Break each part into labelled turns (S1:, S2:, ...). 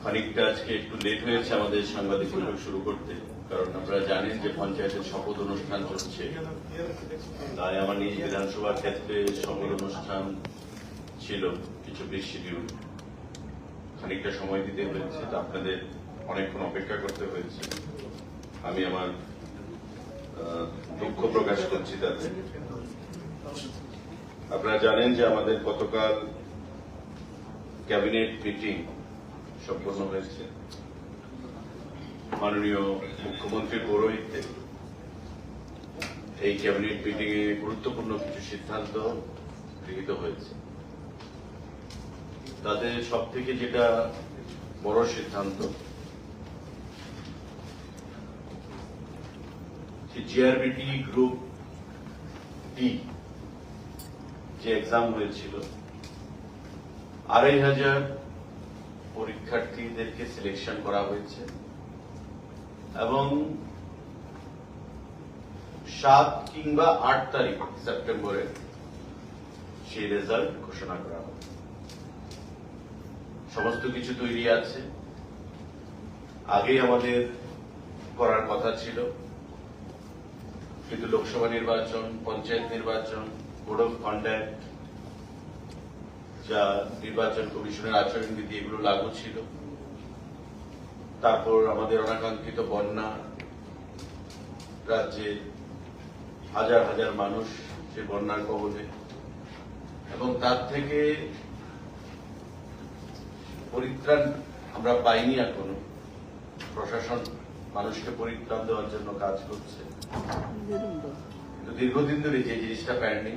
S1: খানিকটা আজকে একটু লেট হয়েছে আমাদের সাংবাদিক বৈঠক শুরু করতে, কারণ আপনারা জানেন যে পঞ্চায়েতের শপথ অনুষ্ঠান চলছে। তাই আমার নিজ বিধানসভার ক্ষেত্রে শপথ অনুষ্ঠান ছিল কিছু শিডিউল, খানিকটা সময় দিতে হয়েছে, তা আপনাদের অনেকক্ষণ অপেক্ষা করতে হয়েছে। আমি আমার দুঃখ প্রকাশ করছি তাতে। আপনারা জানেন যে আমাদের গতকাল ক্যাবিনেট মিটিং সম্পন্ন হয়েছে মাননীয় মুখ্যমন্ত্রীর পৌরোহিত্যে। এই ক্যাবিনেট মিটিং এ গুরুত্বপূর্ণ কিছু সিদ্ধান্ত গৃহীত হয়েছে। তাতে সব থেকে যেটা বড় সিদ্ধান্ত, জিআরবিটি গ্রুপ ডি যে এক্সাম হয়েছিল ২,৫০০ পরীক্ষার্থীদেরকে সিলেকশন করা হয়েছে এবং ৭ কিংবা ৮ তারিখ সেপ্টেম্বরে সেই রেজাল্ট ঘোষণা করা হবে। সমস্ত কিছু তৈরি আছে, আগেই আমাদের করার কথা ছিল, কিন্তু লোকসভা নির্বাচন, পঞ্চায়েত নির্বাচন, কোড অফ কন্ডাক্ট, যা নির্বাচন কমিশনের আচরণবিধি, এগুলো লাগু ছিল। তারপর আমাদের অনাকাঙ্ক্ষিত বন্যা, রাজ্যে হাজার হাজার মানুষ সে বন্যার কবলে, এবং তার থেকে পরিত্রাণ আমরা পাইনি এখনো। প্রশাসন মানুষকে পরিত্রাণ দেওয়ার জন্য কাজ করছে, কিন্তু দীর্ঘদিন ধরে যে জিনিসটা পেন্ডিং,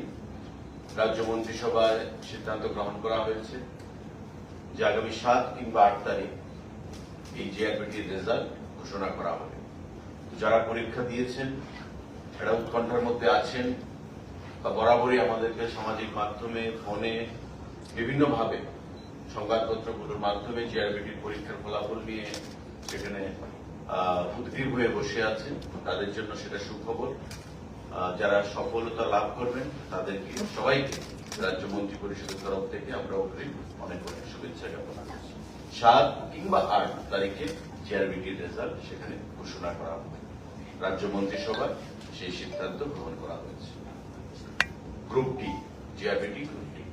S1: রাজ্য মন্ত্রিসভায় সিদ্ধান্ত গ্রহণ করা হয়েছে যে আগামী ৭ কিংবা ৮ তারিখ এই জিআরবিটির রেজাল্ট ঘোষণা করা হবে। যারা পরীক্ষা দিয়েছেন, এরা উৎকণ্ঠার মধ্যে আছেন, বা বরাবরই আমাদেরকে সামাজিক মাধ্যমে, ফোনে, বিভিন্নভাবে সংবাদপত্রগুলোর মাধ্যমে জিআরবিটির পরীক্ষার ফলাফল নিয়ে সেখানে উদ্গ্রীব হয়ে বসে আছেন। তাদের জন্য সেটা সুখবর। যারা সফলতা লাভ করবেন তাদেরকে সবাইকে রাজ্য মন্ত্রী পরিষদের তরফ থেকে আমরা অগ্রিম অনেক অনেক শুভেচ্ছা জ্ঞাপন করছি। ৭ কিংবা ৮ তারিখে জিআরবিটির রেজাল্ট সেখানে ঘোষণা করা হবে। রাজ্য মন্ত্রিসভায় সেই সিদ্ধান্ত গ্রহণ করা হয়েছে। Group D, GRBT group D.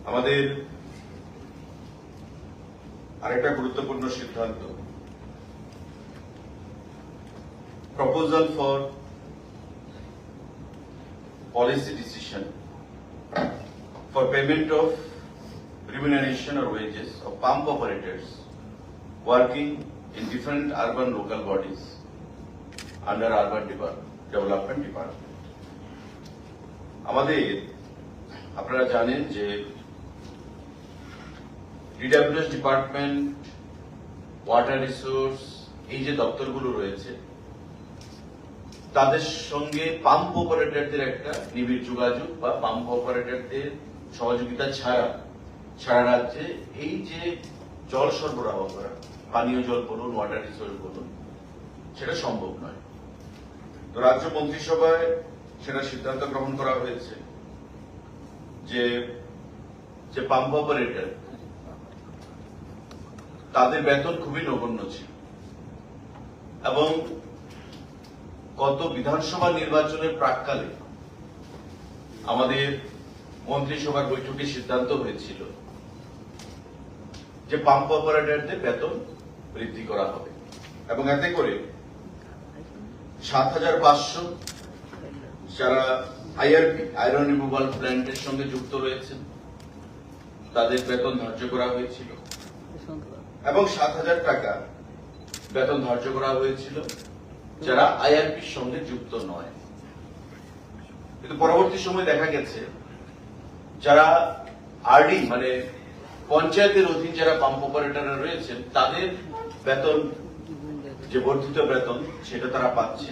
S1: আমাদের আরেকটা গুরুত্বপূর্ণ সিদ্ধান্ত, proposal for policy decision for payment of remuneration or wages of pump operators working in different urban local bodies under urban development department. আমাদের আপনারা জানেন যে ডিডব্লিউএস ডিপার্টমেন্ট, ওয়াটার রিসোর্স, এই যে দপ্তরগুলো রয়েছে, তাদের সঙ্গে পাম্প অপারেটরদের একটা নিবিড় যোগাযোগ বা পাম্প অপারেটরদের সহযোগিতা ছাড়া সারা রাজ্যে এই যে জল সরবরাহ করা, পানীয় জল বলুন, ওয়াটার রিসোর্স বলুন, সেটা সম্ভব নয়। তো রাজ্য মন্ত্রিসভায় সেটা সিদ্ধান্ত গ্রহণ করা হয়েছে যে পাম্প অপারেটর, তাদের বেতন খুবই নগণ্য ছিল, এবং গত বিধানসভা নির্বাচনের প্রাক্কালে আমাদের মন্ত্রিসভার বৈঠকে সিদ্ধান্ত হয়েছিল যে পাম্প অপারেটরদের বেতন বৃদ্ধি করা হবে, এবং এতে করে ৭৫০০ যারা আইআরপি, আয়রন রিমুভাল প্ল্যান্টের সঙ্গে যুক্ত রয়েছেন, তাদের বেতন ধার্য করা হয়েছিল, এবং ৭,০০০ টাকা বেতন ধার্য করা হয়েছিল যারা আইআরপির সঙ্গে যুক্ত নয়। কিন্তু পরবর্তী সময় দেখা গেছে যারা আরডি মানে পঞ্চায়েতের অধীন যারা পাম্প অপারেটররা রয়েছেন, তাদের বেতন, যে বর্ধিত বেতন, সেটা তারা পাচ্ছে,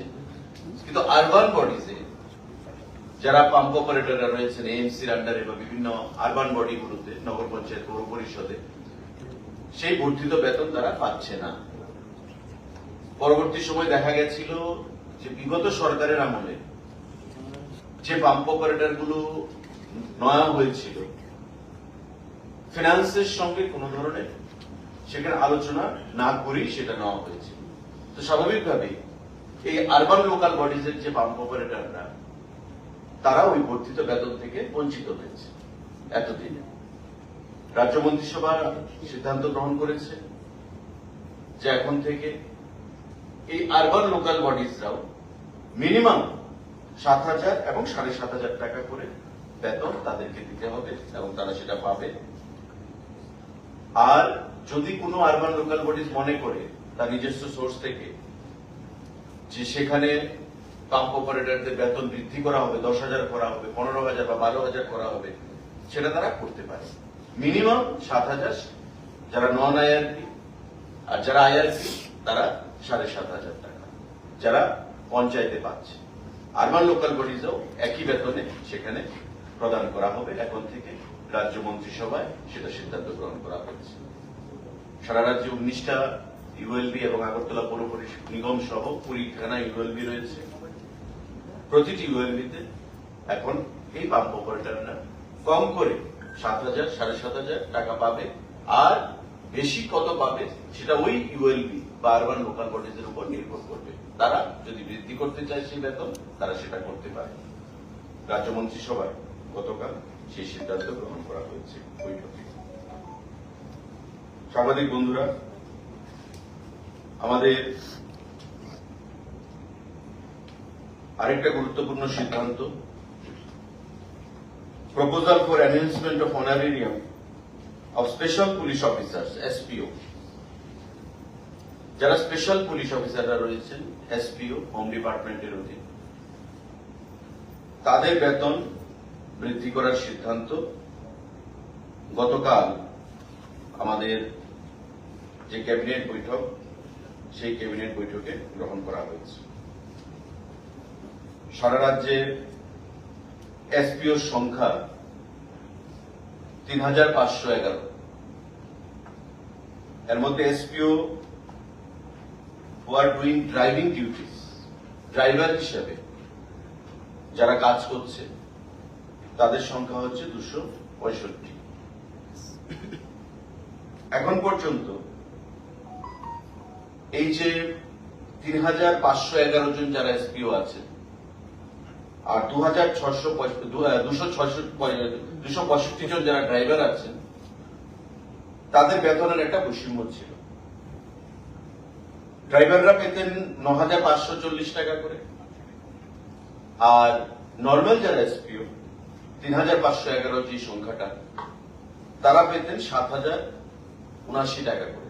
S1: কিন্তু আরবান বডিজে যারা পাম্প অপারেটররা রয়েছেন এএমসির আন্ডারে বা বিভিন্ন আরবান বডিগুলোতে, নগর পঞ্চায়েত, পৌর পরিষদে, সেই বর্ধিত বেতন তারা পাচ্ছে না। পরবর্তী সময় দেখা গেছিল যে বিগত সরকারের আমলে যে পাম্প অপারেটর গুলো নয়া হয়েছিল, ফিনান্সের সঙ্গে কোন ধরনের সেখানে আলোচনা না করেই সেটা নেওয়া হয়েছে। তো স্বাভাবিকভাবেই এই আরবান লোকাল বডিজের যে পাম্প অপারেটররা তারা ওই বর্ধিত বেতন থেকে বঞ্চিত হয়েছে এতদিনে। রাজ্য মন্ত্রিসভা সিদ্ধান্ত গ্রহণ করেছে যে এখন থেকে এই আরবান লোকাল বডিজরাও মিনিমাম 7,000 এবং 7,500 টাকা করে বেতন তাদেরকে দিতে হবে এবং তারা সেটা পাবে। আর যদি কোনো আরবান লোকাল বডিজ মনে করে তার নিজস্ব সোর্স থেকে যে সেখানে পাম্প অপারেটরদের বেতন বৃদ্ধি করা হবে, 10,000 করা হবে, 15,000 বা 12,000 করা হবে, সেটা তারা করতে পারে। মিনিমাম 7,000 যারা নন আইআরপি, আর যারা আইআরপি তারা 7,500 টাকা যারা পঞ্চায়েতে পাচ্ছে। আরবান লোকাল বডিজও একই বেতনে সেখানে প্রদান করা হবে। এখন থেকে রাজ্য মন্ত্রিসভায় সেটা সিদ্ধান্ত গ্রহণ করা হয়েছে। সারা রাজ্যে 19টা ইউএলবি এবং আগরতলা পৌর নিগম সহ 20খানা ইউএলবি রয়েছে। প্রতিটি ইউএলবিতে এখন এই পাম্প অপারেটররা কম করে 7,000, 7,500 টাকা পাবে। আর বেশি কত পাবে সেটা ওই ইউএলবি বা আরবান লোকাল বডিজের উপর নির্ভর করবে। তারা যদি বৃদ্ধি করতে চায় সেই বেতন, তারা সেটা করতে পারে। রাজ্য মন্ত্রিসভায় গতকাল সেই সিদ্ধান্ত গ্রহণ করা হয়েছে বৈঠকে। সাংবাদিক বন্ধুরা, আমাদের আরেকটা গুরুত্বপূর্ণ সিদ্ধান্ত, proposal for enhancement of honorarium of special police officers SPO. যারা স্পেশাল পুলিশ অফিসাররা রয়েছেন এসপিও হোম ডিপার্টমেন্টের অধীন, তাদের বেতন বৃদ্ধি করার সিদ্ধান্ত গতকাল আমাদের যে ক্যাবিনেট বৈঠক, সেই ক্যাবিনেট বৈঠকে গ্রহণ করা হয়েছে। সারা রাজ্যে এসপিওর সংখ্যা 3,511। এর মধ্যে SPO who are doing driving duties, driver হিসেবে যারা কাজ করছে তাদের সংখ্যা হচ্ছে 265। এখন পর্যন্ত এই যে 3,511 জন যারা এসপিও আছে আর 265 জন যারা ড্রাইভার আছেন, তাদের বেতনের একটা বৈষম্য ছিল। ড্রাইভাররা পেতেন 9,540 টাকা করে, আর নর্মাল যারা এসপিও 3,511 যে সংখ্যাটা, তারা পেতেন 7,079 টাকা করে।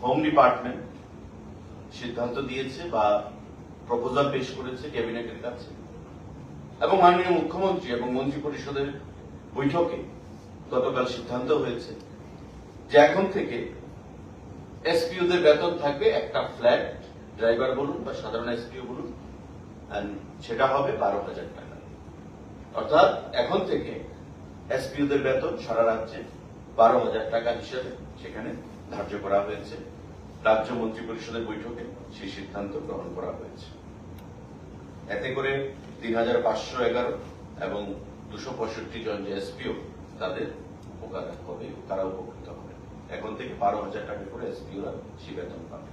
S1: হোম ডিপার্টমেন্ট সিদ্ধান্ত দিয়েছে বা প্রপোজাল পেশ করেছে ক্যাবিনেটের কাছে, এবং মাননীয় মুখ্যমন্ত্রী এবং মন্ত্রী পরিষদের বৈঠকে গতকাল সিদ্ধান্ত হয়েছে যে এখন থেকে এসপিওদের বেতন থাকবে একটা ফ্ল্যাট, ড্রাইভার বলুন বা সাধারণ এসপিও বলুন, সেটা হবে 12,000 টাকা। অর্থাৎ এখন থেকে এসপিওদের বেতন সারা রাজ্যে 12,000 টাকা হিসেবে সেখানে ধার্য করা হয়েছে। রাজ্য মন্ত্রী পরিষদের বৈঠকে সেই সিদ্ধান্ত গ্রহণ করা হয়েছে। এতে করে 3,511 এবং 265 জন যে এসপিও তাদের উপকার হবে, তারা উপকৃত হবে। এখন থেকে 12,000 টাকা করে এসপিওরা সেই বেতন পাবে।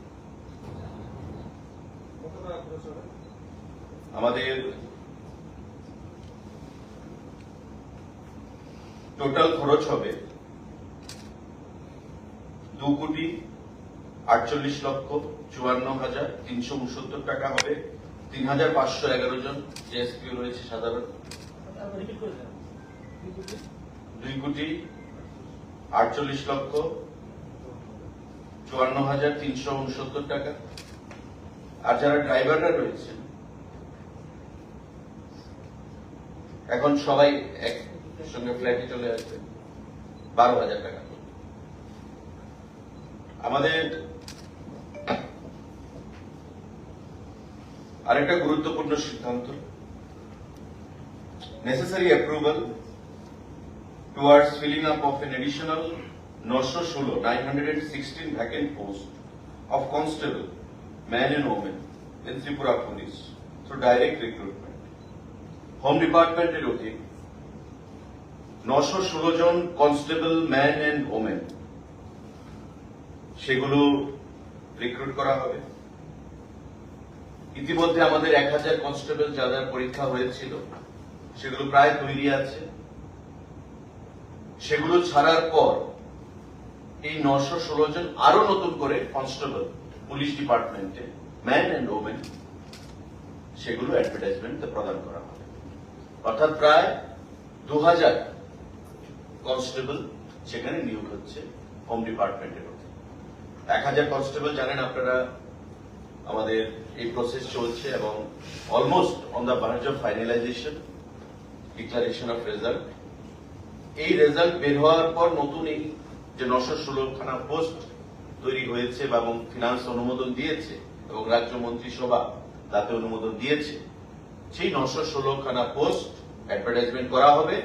S1: আমাদের টোটাল খরচ হবে 2,48,54,369 টাকা হবে। 3,511 জন যে এসপিও রয়েছে সাধারণ, 2,48,54,369 টাকা। আর যারা ড্রাইভাররা রয়েছেন এখন সবাই একসঙ্গে ফ্ল্যাটে চলে আসবে, 12,000 টাকা। আমাদের আরেকটা গুরুত্বপূর্ণ সিদ্ধান্ত, necessary approval towards filling up of an additional 916 vacant posts of constable, man and woman in Tripura Police through direct recruitment. Home Department এর অধীন 916 জন কনস্টেবল ম্যান অ্যান্ড ওমেন সেগুলো রিক্রুট করা হবে। ইতিমধ্যে আমাদের 1000 কনস্টেবল যাদের পরীক্ষা হয়েছিল সেগুলো প্রায় তৈরি আছে। সেগুলো ছাড়ার পর এই 916 জন আরো নতুন করে কনস্টেবল পুলিশ ডিপার্টমেন্টে ম্যান অ্যান্ড ওমেন সেগুলো অ্যাডভার্টাইজমেন্ট প্রদান করা হবে। অর্থাৎ প্রায় 2000 কনস্টেবল সেখানে নিয়োগ হচ্ছে হোম ডিপার্টমেন্টের মধ্যে। 1000 কনস্টেবল জানেন আপনারা, আমাদের এই প্রসেস চলছে এবং almost on the verge of finalisation, declaration of result. এই রেজাল্ট বের হওয়ার পর নতুন এই যে 916 খানা পোস্ট তৈরি হয়েছে এবং ফিনান্স অনুমোদন দিয়েছে এবং রাজ্য মন্ত্রিসভা তাতে অনুমোদন দিয়েছে, সেই 916 খানা পোস্ট অ্যাডভার্টাইজমেন্ট করা হবে।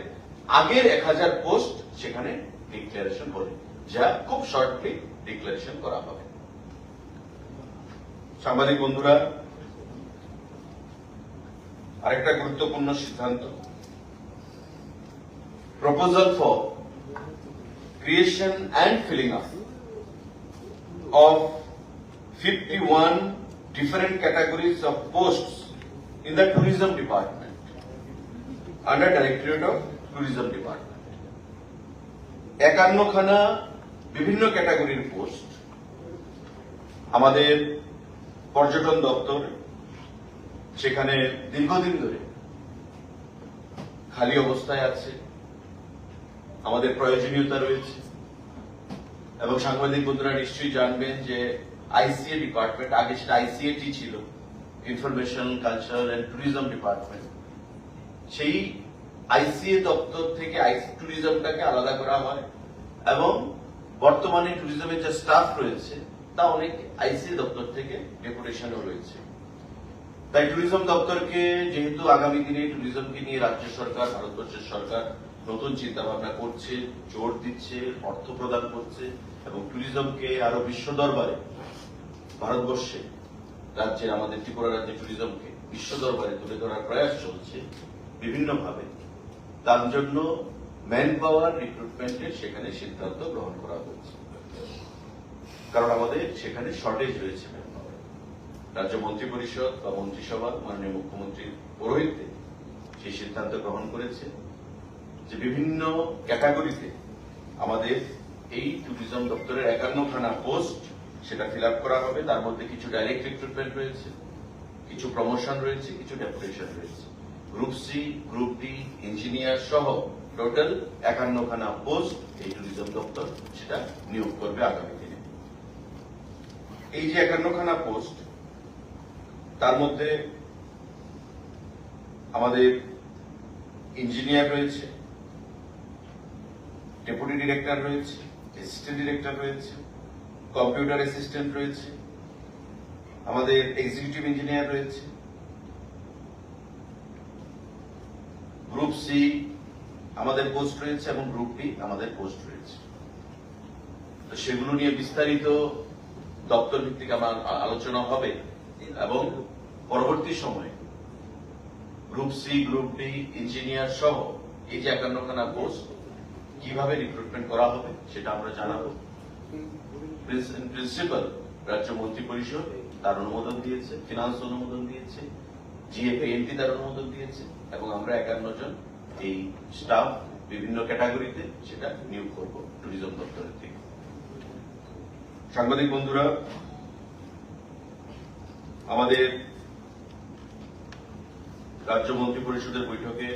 S1: আগের 1000 পোস্ট সেখানে ডিক্লারেশন হবে, যা খুব শর্টলি ডিক্লারেশন করা হবে। সাংবাদিক বন্ধুরা, আরেকটা গুরুত্বপূর্ণ সিদ্ধান্ত, proposal for creation and filling up of 51 different categories of posts in the tourism department under Directorate of Tourism Department. 51 খানা বিভিন্ন ক্যাটাগরির পোস্ট আমাদের পর্যটন দপ্তর সেখানে দীর্ঘদিন ধরে খালি অবস্থায় আছে। আমাদের প্রয়োজনীয়তা রয়েছে এবং সাংবাদিক বন্ধুরা নিশ্চয়ই জানবেন যে আইসিএ ডিপার্টমেন্ট, আগে সেটা আইসিএটি ছিল, information culture and tourism department, সেই আইসিএ দপ্তর থেকে ট্যুরিজমটাকে আলাদা করা হয় এবং বর্তমানে ট্যুরিজমের যে স্টাফ রয়েছে তা অনেক আইসিএ দপ্তর থেকে ডেপুটেশনও রয়েছে। তাই ট্যুরিজম দপ্তরকে যেহেতু আগামী দিনে ট্যুরিজমকে নিয়ে রাজ্য সরকার, ভারতবর্ষের সরকার নতুন চিন্তা ভাবনা করছে, জোর দিচ্ছে, অর্থ প্রদান করছে এবং ট্যুরিজমকে আরো বিশ্ব দরবারে, ভারতবর্ষে রাজ্যের, আমাদের ত্রিপুরা রাজ্যের ট্যুরিজমকে বিশ্ব দরবারে তুলে ধরার প্রয়াস চলছে বিভিন্নভাবে। তার জন্য ম্যান পাওয়ার রিক্রুটমেন্টের সেখানে সিদ্ধান্ত গ্রহণ করা হয়েছে, কারণ আমাদের সেখানে শর্টেজ রয়েছে ম্যান পাওয়ার। রাজ্য মন্ত্রী পরিষদ বা মন্ত্রিসভা মাননীয় মুখ্যমন্ত্রীর পৌরোহিত্যে সেই সিদ্ধান্ত গ্রহণ করেছে যে বিভিন্ন ক্যাটাগরিতে আমাদের এই ট্যুরিজম দপ্তরের 51 খানা পোস্ট সেটা ফিল আপ করা হবে। তার মধ্যে কিছু ডাইরেক্ট রিক্রুটমেন্ট রয়েছে, কিছু প্রমোশন রয়েছে, কিছু ডেপুটেশন রয়েছে। Group C, group D, engineer সহ টোটাল 51 খানা পোস্ট এই ট্যুরিজম দপ্তর সেটা নিয়োগ করবে আগামী দিনে। এই যে 51 খানা পোস্ট, তার মধ্যে আমাদের ইঞ্জিনিয়ার রয়েছে, ডেপুটি ডিরেক্টর রয়েছে, অ্যাসিস্ট্যান্ট ডিরেক্টর রয়েছে, কম্পিউটার অ্যাসিস্ট্যান্ট রয়েছে, আমাদের এক্সিকিউটিভ ইঞ্জিনিয়ার রয়েছে। গ্রুপ সি আমাদের পোস্ট রয়েছে এবং গ্রুপ ডি আমাদের পোস্ট রয়েছে। তো সেগুলো নিয়ে বিস্তারিত দপ্তর ভিত্তিক আমার আলোচনা হবে এবং পরবর্তী সময়ে group C, group D, engineer সহ এই যে 51 খানা পোস্ট কিভাবে রিক্রুটমেন্ট করা হবে সেটা আমরা জানাবো। প্রিন্সিপাল রাজ্য মন্ত্রী পরিষদ তার অনুমোদন দিয়েছে, ফিনান্স অনুমোদন দিয়েছে, জিএপিএনটি তার অনুমোদন দিয়েছে এবং আমরা 51 জন এই স্টাফ বিভিন্ন ক্যাটাগরিতে সেটা নিয়োগ করব ট্যুরিজম দপ্তরের থেকে। সাংবাদিক বন্ধুরা, আমাদের রাজ্য মন্ত্রী পরিষদের বৈঠকে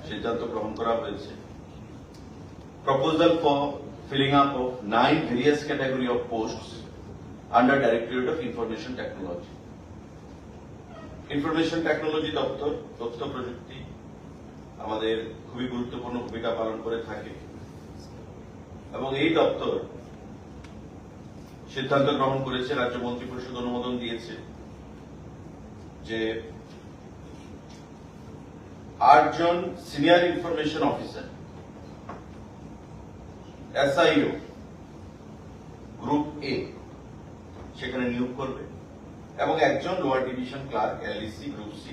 S1: সিদ্ধান্ত গ্রহণ করা হয়েছে proposal for filling up of 9 various category of posts under directorate of information technology. Information technology দপ্তর, তথ্য প্রযুক্তি আমাদের খুবই গুরুত্বপূর্ণ ভূমিকা পালন করে থাকে এবং এই দপ্তর সিদ্ধান্ত গ্রহণ করেছে, রাজ্য মন্ত্রী পরিষদ অনুমোদন দিয়েছে যে 8 জন senior information officer SIO group A সেখানে নিয়োগ করবে এবং একজন lower division clerk LEC group C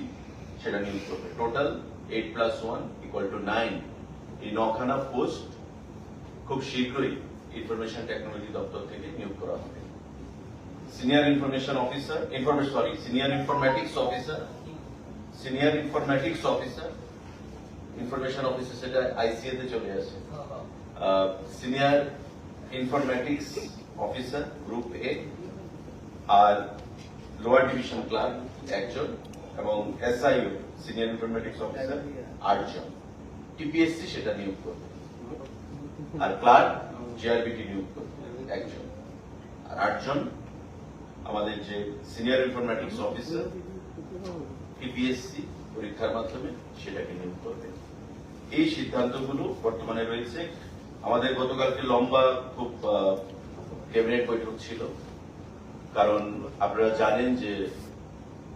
S1: সেটা নিয়োগ করবে। টোটাল 8+1 9, এই 9খানা পোস্ট খুব শীঘ্রই ইনফরমেশন টেকনোলজি দপ্তর থেকে নিয়োগ করা হবে। Senior information officer, senior informatics officer, information officer সেটা আইসিএ তে চলে আসে। Senior informatics officer group A, আর লোয়ার ডিভিশন ক্লার্ক একজন, এবং এসআইও সিনিয়র ইনফরমেটিক্স অফিসার 8 জন। টিপিএসসি সেটা নিয়োগ করবে, আর ক্লার্ক জিআরবিটি নিয়োগ করবে একজন, আর 8 জন আমাদের যে সিনিয়র ইনফরমেটিক্স অফিসার টিপিএসসি পরীক্ষার মাধ্যমে সেটাকে নিয়োগ করবে। এই সিদ্ধান্তগুলো বর্তমানে রয়েছে। আমাদের গতকালকে লম্বা খুব ক্যাবিনেট বৈঠক ছিল, কারণ আপনারা জানেন যে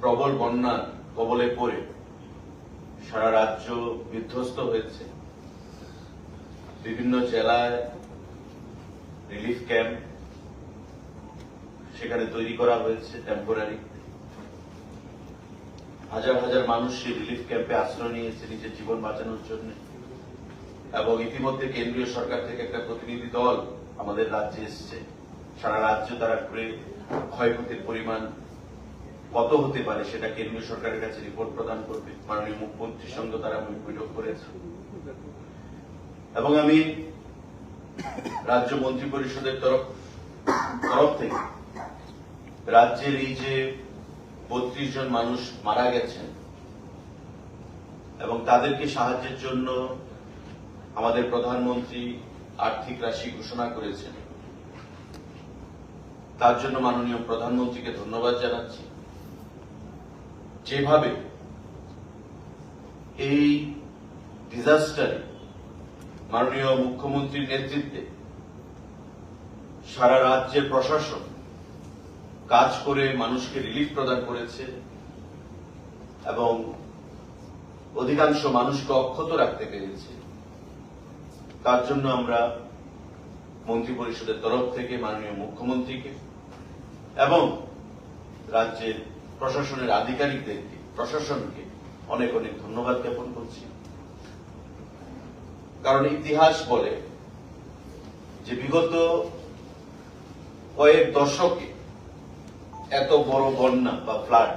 S1: প্রবল বন্যার কবলে পড়ে সারা রাজ্য বিধ্বস্ত হয়েছে। বিভিন্ন জেলায় রিলিফ ক্যাম্প সেখানে তৈরি করা হয়েছে টেম্পোরারি। হাজার হাজার মানুষ সেই রিলিফ ক্যাম্পে আশ্রয় নিয়েছে নিজের জীবন বাঁচানোর জন্য, এবং ইতিমধ্যে কেন্দ্রীয় সরকার থেকে একটা প্রতিনিধি দল আমাদের রাজ্যে এসছে। সারা রাজ্য তারা ঘুরে ক্ষয়ক্ষতির পরিমাণ কত হতে পারে সেটা কেন্দ্রীয় সরকারের কাছে রিপোর্ট প্রদান করবে। মাননীয় মুখ্যমন্ত্রীর সঙ্গে তারা বৈঠক করেছে, এবং আমি রাজ্য মন্ত্রী পরিষদের তরফ থেকে রাজ্যের এই যে 32 জন মানুষ মারা গেছেন এবং তাদেরকে সাহায্যের জন্য আমাদের প্রধানমন্ত্রী আর্থিক রাশি ঘোষণা করেছেন, তার জন্য মাননীয় প্রধানমন্ত্রীকে ধন্যবাদ জানাচ্ছি। যেভাবে এই ডিজাস্টারে মাননীয় মুখ্যমন্ত্রীর নেতৃত্বে সারা রাজ্যের প্রশাসন কাজ করে মানুষকে রিলিফ প্রদান করেছে এবং অধিকাংশ মানুষকে অক্ষত রাখতে পেরেছে, তার জন্য আমরা মন্ত্রী পরিষদের তরফ থেকে মাননীয় মুখ্যমন্ত্রীকে এবং রাজ্যের প্রশাসনের আধিকারিকদেরকে, প্রশাসনকে অনেক অনেক ধন্যবাদ জ্ঞাপন করছি। কারণ ইতিহাস বলে যে বিগত কয়েক দশকে এত বড় বন্যা বা ফ্লাড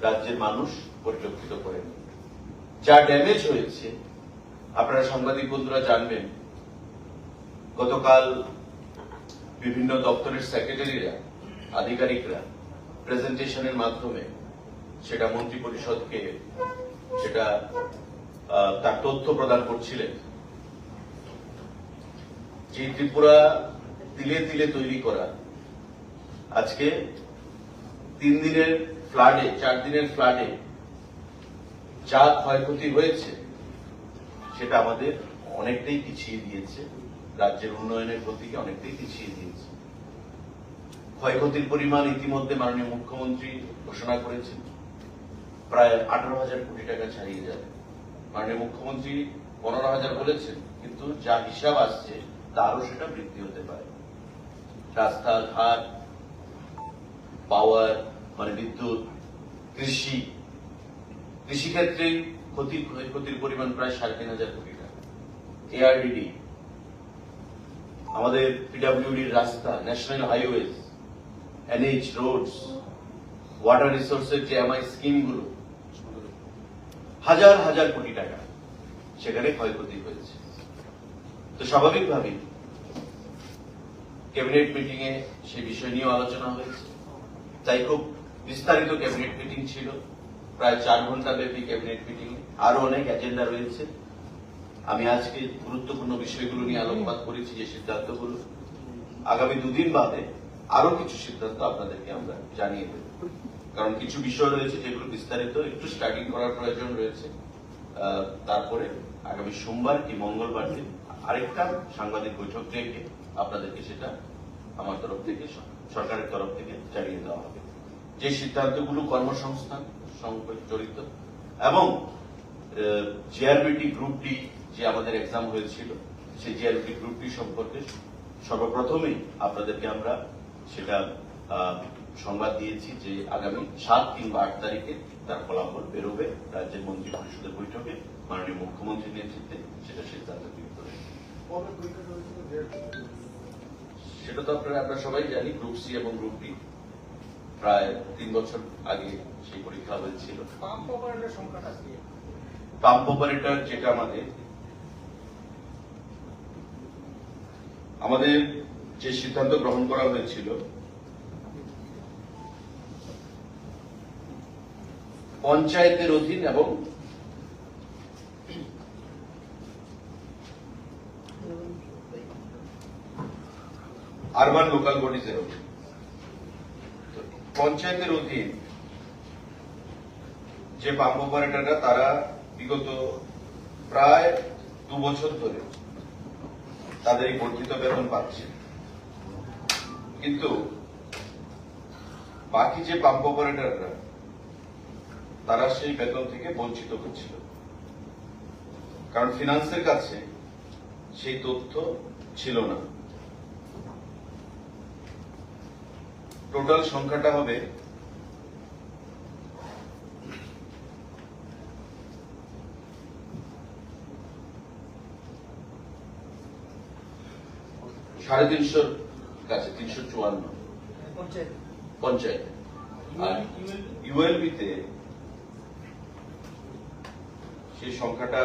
S1: রাজ্যের মানুষ পরিলক্ষিত করেনি। যা ড্যামেজ হয়েছে আপনারা সাংবাদিক বন্ধুরা জানবেন। গতকাল বিভিন্ন দপ্তরের সেক্রেটারিরা, আধিকারিকরা প্রেজেন্টেশনের মাধ্যমে সেটা মন্ত্রী পরিষদকে সেটা তার তথ্য প্রদান করছিলেন যে ত্রিপুরা তিলে তিলে তৈরি করা আজকে 3 দিনের ফ্লাডে, 4 দিনের ফ্লাডে যা ক্ষয়ক্ষতি হয়েছে সেটা আমাদের অনেকটাই পিছিয়ে দিয়েছে, রাজ্যের উন্নয়নের গতিকে অনেকটাই পিছিয়ে দিয়েছে। ক্ষয়ক্ষতির পরিমাণ ইতিমধ্যে মাননীয় মুখ্যমন্ত্রী ঘোষণা করেছেন প্রায় 18,000 কোটি টাকা ছাড়িয়ে যাবে। মাননীয় মুখ্যমন্ত্রী 15,000 বলেছেন, কিন্তু যা হিসাব আসছে তারও সেটা বৃদ্ধি হতে পারে। রাস্তাঘাট, পাওয়ার মানে বিদ্যুৎ, কৃষিক্ষেত্রে ক্ষয়ক্ষতির পরিমাণ প্রায় 3,500 কোটি টাকা। এআরডিডি, আমাদের পিডব্লিউডির রাস্তা, national highways, NH roads, water রিসোর্সের যে এমআই স্কিমগুলো, হাজার হাজার কোটি টাকা সেখানে ক্ষয়ক্ষতি হয়েছে। তো স্বাভাবিকভাবেই ক্যাবিনেট মিটিং এ সেই বিষয় নিয়ে আলোচনা হয়েছে। তাই খুব বিস্তারিত ক্যাবিনেট মিটিং ছিল, প্রায় 4 ঘন্টা ব্যাপী ক্যাবিনেট মিটিং। আরো অনেক এজেন্ডা রয়েছে। আমি আজকে গুরুত্বপূর্ণ বিষয়গুলো নিয়ে আলোকপাত করেছি, যে সিদ্ধান্তগুলো আগামী 2 দিন বাদে আরো কিছু সিদ্ধান্ত আপনাদেরকে আমরা জানিয়ে দেব। কারণ কিছু বিষয় রয়েছে যেগুলো বিস্তারিত একটু স্টাডি করার প্রয়োজন রয়েছে। তারপরে আগামী সোমবার কি মঙ্গলবার দিন আরেকটা সাংবাদিক বৈঠক ডেকে আপনাদেরকে সেটা আমার তরফ থেকে, সরকারের তরফ থেকে জানিয়ে দেওয়া হবে। যে সিদ্ধান্তগুলো কর্মসংস্থান সঙ্গে জড়িত এবং জিআরবিটি গ্রুপ ডি যে আমাদের এক্সাম হয়েছিল, সেই জিআরবিটি গ্রুপ ডি সম্পর্কে সর্বপ্রথমেই আপনাদেরকে আমরা সেটা সংবাদ দিয়েছি যে আগামী 7 কিংবা 8 তারিখে তার ফলাফল বেরোবে রাজ্যের মন্ত্রী পরিষদের বৈঠকে মাননীয় মুখ্যমন্ত্রীর নেতৃত্বে সেটা সিদ্ধান্ত গৃহীত হবে। সেটা তো আমরা সবাই জানি, গ্রুপ সি এবং গ্রুপ বি প্রায় 3 বছর আগে সেই পরীক্ষা হয়েছিল।
S2: পাম্প অপারেটর সংখ্যাটা কি?
S1: পাম্প অপারেটর যেটা আমাদের যে সিদ্ধান্ত গ্রহণ করা হয়েছিল, পঞ্চায়েতের অধীন এবং আরবান লোকাল বডিজের অধীন। পঞ্চায়েতের অধীন যে পাম্প অপারেটররা তারা বিগত প্রায় 2 বছর ধরে তাদের এই বর্ধিত বেতন পাচ্ছে, কিন্তু বাকি যে পাম্প অপারেটররা তারা সেই বেতন থেকে বঞ্চিত হচ্ছিল, কারণ ফিনান্সের কাছে সেই তথ্য ছিল না। টোটাল সংখ্যাটা হবে 350 কাছে, 354 পঞ্চায়েত। আর ইউএলবিতে সেই সংখ্যাটা